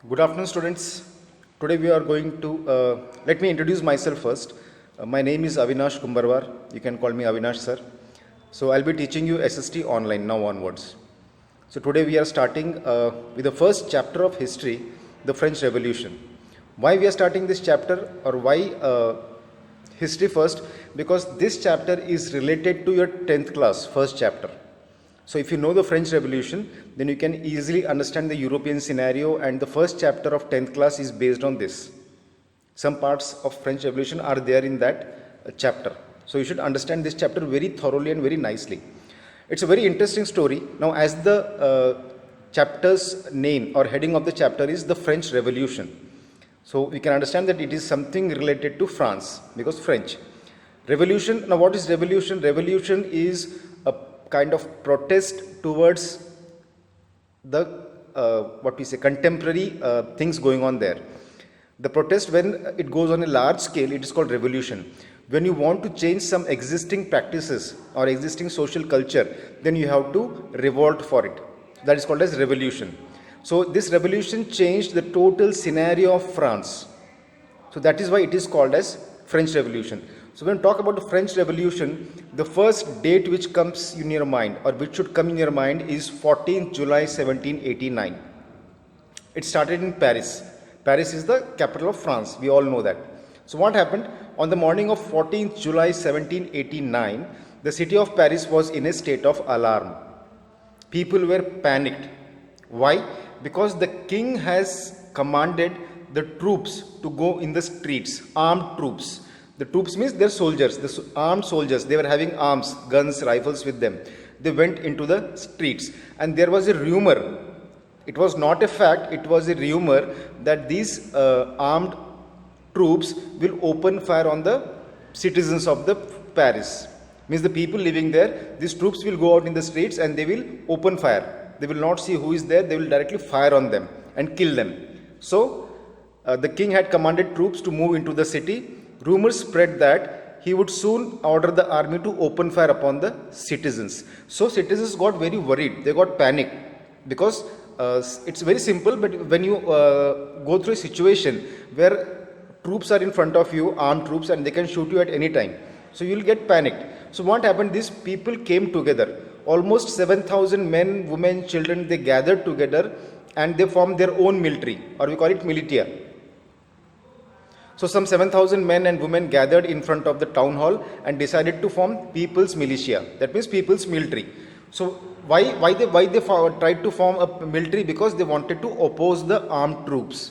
Good afternoon, students. Today we are going to, let me introduce myself first. My name is Avinash Kumbarwar. You can call me Avinash, sir. So I'll be teaching you SST online now onwards. So today we are starting with the first chapter of history, the French Revolution. Why we are starting this chapter or why history first? Because this chapter is related to your 10th class, first chapter. So if you know the French Revolution, then you can easily understand the European scenario, and the first chapter of 10th class is based on this. Some parts of French Revolution are there in that chapter. So you should understand this chapter very thoroughly and very nicely. It's a very interesting story. Now, as the chapter's name or heading of the chapter is the French Revolution, so we can understand that it is something related to France because French. Revolution, now what is revolution? Revolution is a kind of protest towards the what we say contemporary things going on there. The protest, when it goes on a large scale, it is called revolution. When you want to change some existing practices or existing social culture, then you have to revolt for it. That is called as revolution. So this revolution changed the total scenario of France. So that is why it is called as French Revolution. So when we talk about the French Revolution, the first date which comes in your mind or which should come in your mind is 14th July 1789. It started in Paris. Paris is the capital of France. We all know that. So what happened? On the morning of 14th July 1789, the city of Paris was in a state of alarm. People were panicked. Why? Because the king has commanded the troops to go in the streets, armed troops. The troops means they're soldiers, the armed soldiers. They were having arms, guns, rifles with them. They went into the streets, and there was a rumor. It was not a fact, it was a rumor that these armed troops will open fire on the citizens of the Paris. Means the people living there, these troops will go out in the streets and they will open fire. They will not see who is there, they will directly fire on them and kill them. So the king had commanded troops to move into the city. Rumors spread that he would soon order the army to open fire upon the citizens. So citizens got very worried. They got panicked because it's very simple. But when you go through a situation where troops are in front of you, armed troops, and they can shoot you at any time, so you will get panicked. So what happened? These people came together. Almost 7,000 men, women, children. They gathered together and they formed their own military, or we call it militia. So some 7,000 men and women gathered in front of the town hall and decided to form People's Militia. That means People's Military. So why they tried to form a military? Because they wanted to oppose the armed troops.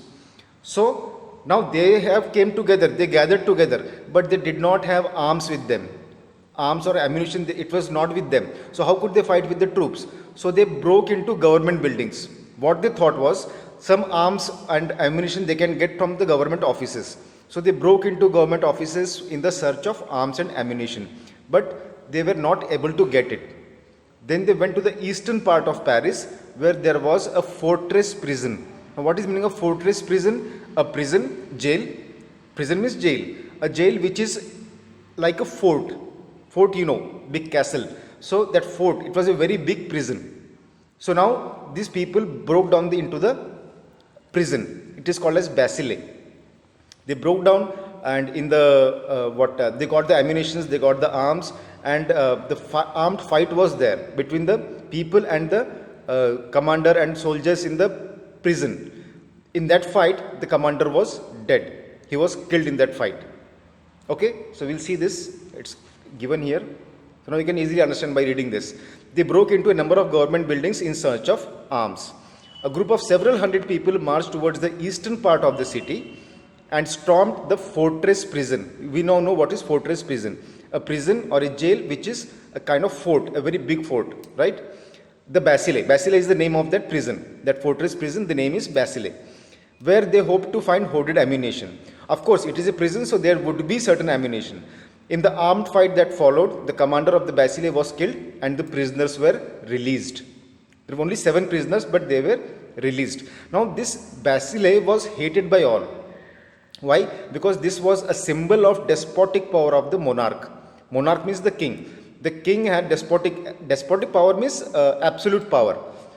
So now they have came together, they gathered together, but they did not have arms with them. Arms or ammunition, it was not with them. So how could they fight with the troops? So they broke into government buildings. What they thought was some arms and ammunition they can get from the government offices. So they broke into government offices in the search of arms and ammunition, but they were not able to get it. Then they went to the eastern part of Paris where there was a fortress prison. Now what is meaning of fortress prison? A prison, jail. Prison means jail. A jail which is like a fort. Fort, you know, big castle. So that fort, it was a very big prison. So now these people broke down into the prison. It is called as Bastille. They broke down, and in the they got the ammunitions, they got the arms, and the armed fight was there between the people and the commander and soldiers in the prison. In that fight, the commander was dead. He was killed in that fight. Okay, so we'll see this. It's given here. So now you can easily understand by reading this. They broke into a number of government buildings in search of arms. A group of several hundred people marched towards the eastern part of the city and stormed the fortress prison. We now know what is fortress prison. A prison or a jail which is a kind of fort, a very big fort, right? The Bastille. Bastille is the name of that prison. That fortress prison, the name is Bastille, where they hoped to find hoarded ammunition. Of course, it is a prison, so there would be certain ammunition. In the armed fight that followed, the commander of the Bastille was killed and the prisoners were released. There were only 7 prisoners, but they were released. Now, this Bastille was hated by all. Why? Because this was a symbol of despotic power of the monarch. Monarch means the king. The king had despotic power means absolute power,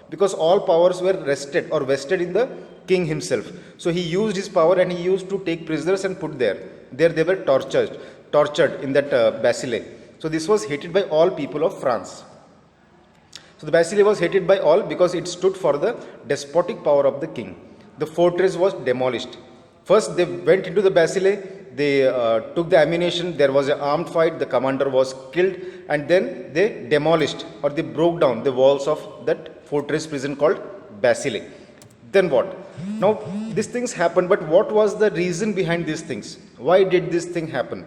because all powers were vested in the king himself. So he used his power and he used to take prisoners and put there. There they were tortured in that Bastille. So this was hated by all people of France. So the Bastille was hated by all because it stood for the despotic power of the king. The fortress was demolished. First they went into the Bastille, they took the ammunition, there was an armed fight, the commander was killed, and then they demolished or they broke down the walls of that fortress prison called Bastille. Then what? Now these things happened, but what was the reason behind these things? Why did this thing happen?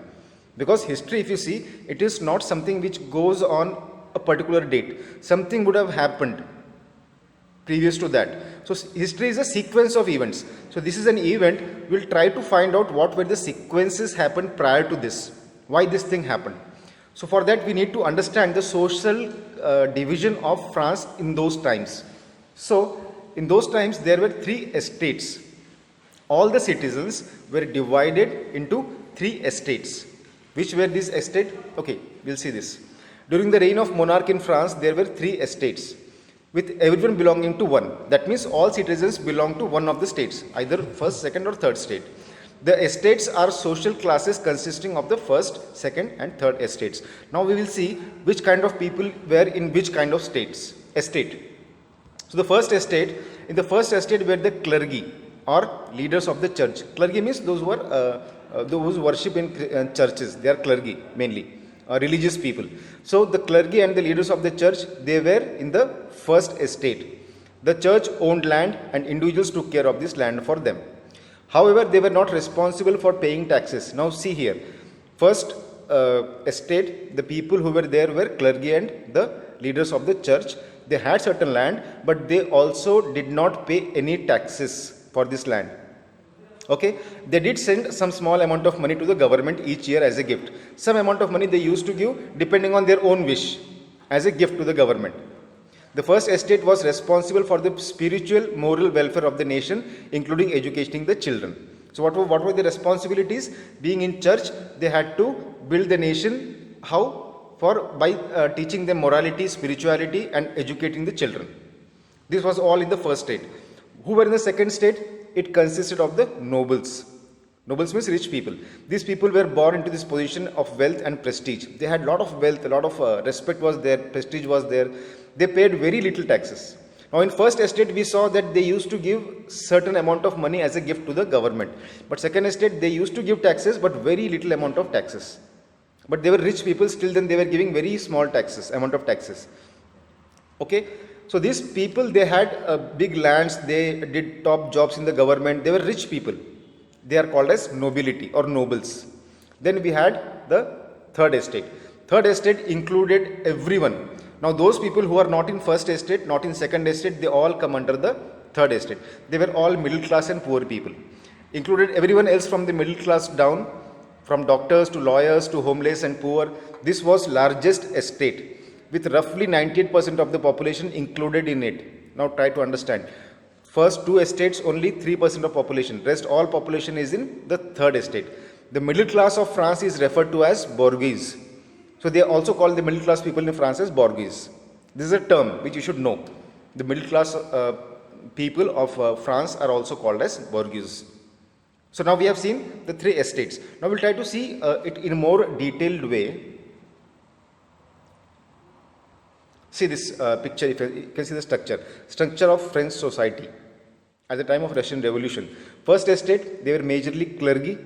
Because history, if you see, it is not something which goes on a particular date. Something would have happened previous to that. So history is a sequence of events. So this is an event. We'll try to find out what were the sequences happened prior to this. Why this thing happened. So for that we need to understand the social division of France in those times. So in those times there were 3 estates. All the citizens were divided into 3 estates. Which were these estates? Okay, we'll see this. During the reign of monarch in France, there were 3 estates, with everyone belonging to one. That means all citizens belong to one of the states, either first, second or third state. The estates are social classes consisting of the first, second and third estates. Now we will see which kind of people were in which kind of estate. So the first estate, in the first estate were the clergy or leaders of the church. Clergy means those who worship in churches. They are clergy mainly. Religious people. So the clergy and the leaders of the church, they were in the first estate. The church owned land and individuals took care of this land for them. However, they were not responsible for paying taxes. Now see here, first estate, the people who were there were clergy and the leaders of the church. They had certain land, but they also did not pay any taxes for this land. Okay, they did send some small amount of money to the government each year as a gift. Some amount of money they used to give depending on their own wish as a gift to the government. The first estate was responsible for the spiritual, moral welfare of the nation, including educating the children. So what were the responsibilities? Being in church, they had to build the nation. How? By teaching them morality, spirituality and educating the children. This was all in the first state. Who were in the second state? It consisted of the nobles. Nobles means rich people. These people were born into this position of wealth and prestige. They had a lot of wealth, a lot of respect was there, prestige was there. They paid very little taxes. Now in first estate we saw that they used to give certain amount of money as a gift to the government. But second estate they used to give taxes but very little amount of taxes. But they were rich people, still then they were giving very small amount of taxes. Okay. So these people, they had big lands, they did top jobs in the government, they were rich people. They are called as nobility or nobles. Then we had the third estate. Third estate included everyone. Now those people who are not in first estate, not in second estate, they all come under the third estate. They were all middle class and poor people. Included everyone else from the middle class down, from doctors to lawyers to homeless and poor. This was largest estate, with roughly 98% of the population included in it. Now try to understand. First 2 estates, only 3% of population. Rest all population is in the third estate. The middle class of France is referred to as bourgeois. So they also call the middle class people in France as bourgeois. This is a term which you should know. The middle class people of France are also called as bourgeois. So now we have seen the 3 estates. Now we'll try to see it in a more detailed way. See this picture, if you can see the structure of French society at the time of Russian Revolution. First estate, they were majorly clergy,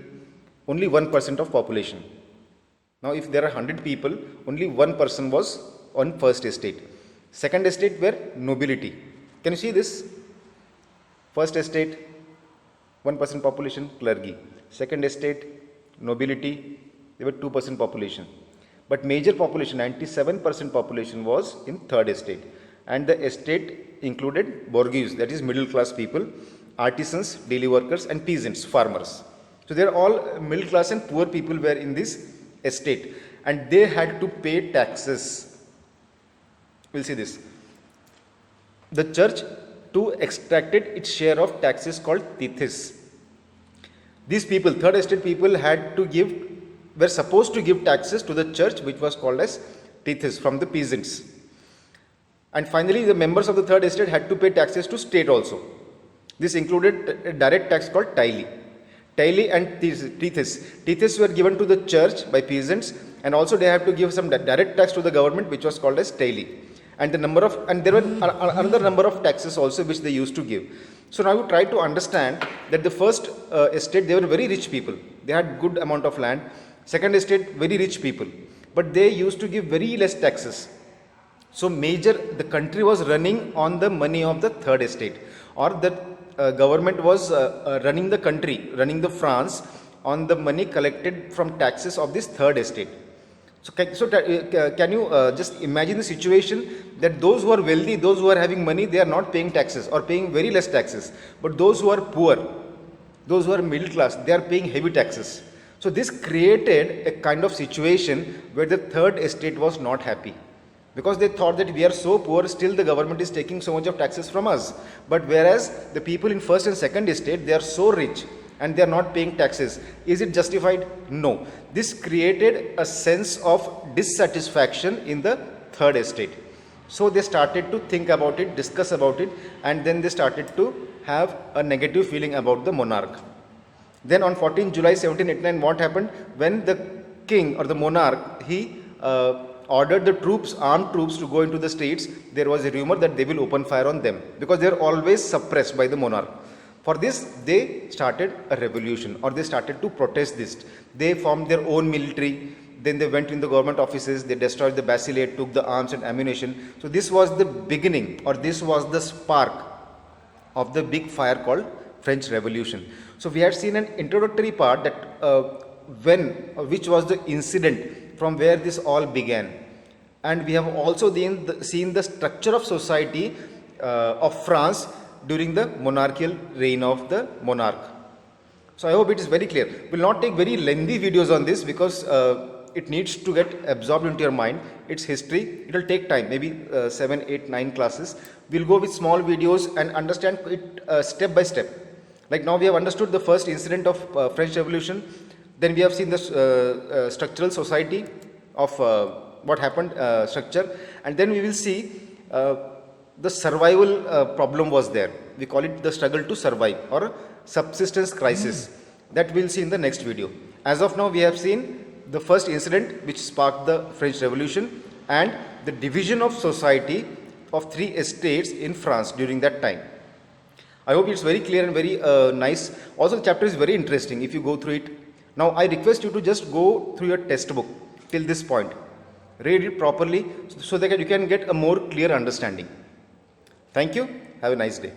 only 1% of population. Now if there are 100 people, only 1 person was on first estate. Second estate were nobility. Can you see this? First estate, 1% population, clergy. Second estate, nobility, they were 2% population. But major population, 97% population was in third estate. And the estate included bourgeois, that is middle class people, artisans, daily workers and peasants, farmers. So they are all middle class and poor people were in this estate. And they had to pay taxes. We'll see this. The church too extracted its share of taxes called tithes. These people, third estate people, were supposed to give taxes to the church, which was called as tithes, from the peasants. And finally, the members of the third estate had to pay taxes to state also. This included a direct tax called taille. Taille and tithes. Tithes were given to the church by peasants, and also they have to give some direct tax to the government, which was called as taille. And there were another number of taxes also which they used to give. So now you try to understand that the first estate, they were very rich people. They had good amount of land. Second estate, very rich people, but they used to give very less taxes. So the country was running on the money of the third estate, or the government was running the country, running the France on the money collected from taxes of this third estate. So can you just imagine the situation that those who are wealthy, those who are having money, they are not paying taxes or paying very less taxes, but those who are poor, those who are middle class, they are paying heavy taxes. So this created a kind of situation where the third estate was not happy, because they thought that we are so poor, still the government is taking so much of taxes from us. But whereas the people in first and second estate, they are so rich and they are not paying taxes. Is it justified? No. This created a sense of dissatisfaction in the third estate. So they started to think about it, discuss about it, and then they started to have a negative feeling about the monarch. Then on 14 July 1789, what happened? When the king or the monarch, he ordered the armed troops to go into the streets, there was a rumor that they will open fire on them, because they are always suppressed by the monarch. For this, they started a revolution, or they started to protest this. They formed their own military, then they went in the government offices, they destroyed the Bastille, took the arms and ammunition. So this was the beginning, or this was the spark of the big fire called French Revolution. So we had seen an introductory part that which was the incident from where this all began. And we have also seen the structure of society of France during the monarchical reign of the monarch. So I hope it is very clear. We will not take very lengthy videos on this, because it needs to get absorbed into your mind. It's history. It will take time, maybe 7, 8, 9 classes. We'll go with small videos and understand it step by step. Like now we have understood the first incident of French Revolution. Then we have seen the structural society of what happened, structure. And then we will see the survival problem was there. We call it the struggle to survive, or subsistence crisis. That we'll see in the next video. As of now, we have seen the first incident which sparked the French Revolution and the division of society of 3 estates in France during that time. I hope it's very clear and very nice. Also, the chapter is very interesting if you go through it. Now, I request you to just go through your textbook till this point. Read it properly so that you can get a more clear understanding. Thank you. Have a nice day.